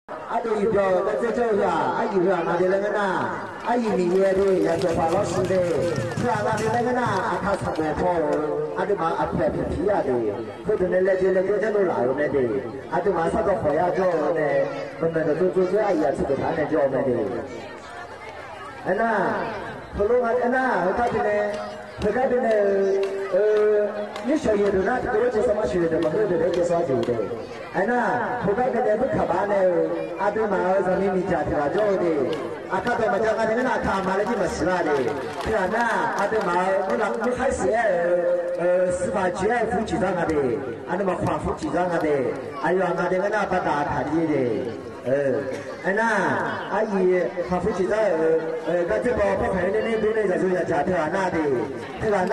阿对一表，那这叫啥？阿有啥？那的那个呐，阿有米业的，也做发老师的，是啊，那的那个呐，阿他出国跑，阿就嘛阿拍皮皮啊的，或者呢来就这路来我们的，阿就嘛啥个好呀叫呢，我们的做阿姨啊，这个他呢叫我们的，哎呐，后头啊，哎呐，他的呢，他的呢，你小爷子那这个什么学的嘛，后头那个啥学的。哎那，后边个那不可怕呢，阿对嘛，上面你家庭啊，叫的，阿看到嘛，家那个那看嘛，那就没事了的，是啊，那阿对嘛，我还是司法局副局长啊的，阿那么黄副局长啊的，还有那个那把大看的，哎那阿姨黄副局长，那这个不可能的那边的就是家庭啊那的，对吧？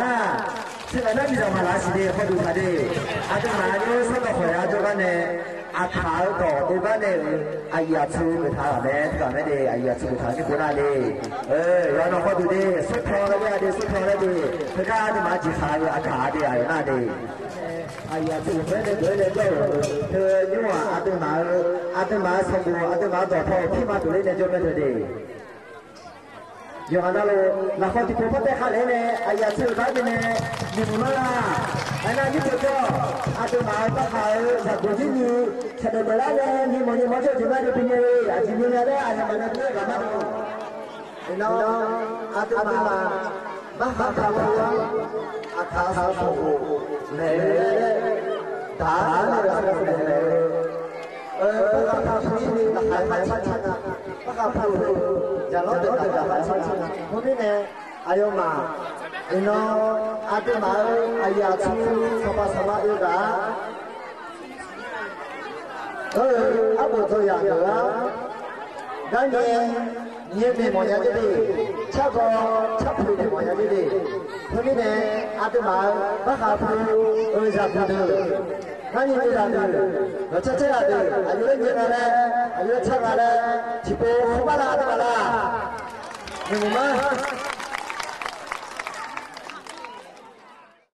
这个那你知道吗？那是的，好多他的，阿这嘛有什么回来这个呢？阿他到对吧呢？阿姨啊，出给他了没？这个没的，阿姨啊，出给他你过来的，然后好多的，手套了的，手套了的，这个的嘛就还有阿卡的，还有那的。哎呀，这个没得对的，你话阿对嘛从过，阿对嘛早跑，起码对的就没得的。有看到喽，那好的婆婆在下来呢，哎呀，这个的呢，你们啦，哎那你这个，阿对嘛到好，在过去你吃的不来呢，你毛就买的便宜，啊，今天来的，哎呀，买的贵干嘛的？然后阿对嘛，把好看不？阿卡萨布，来，打那个什么来？把他出去的还穿啊，把他跑讲老的还穿啊。后面呢，还有嘛，然后阿对嘛，哎呀，出什么有的，阿不这样的啊，那你也没么样的，吃苦的么样的，后面呢，阿对嘛，把他跑下不得。那你这样的，我这样的，还有人家呢，还有唱啊呢，去播红巴拉的啦，明白吗？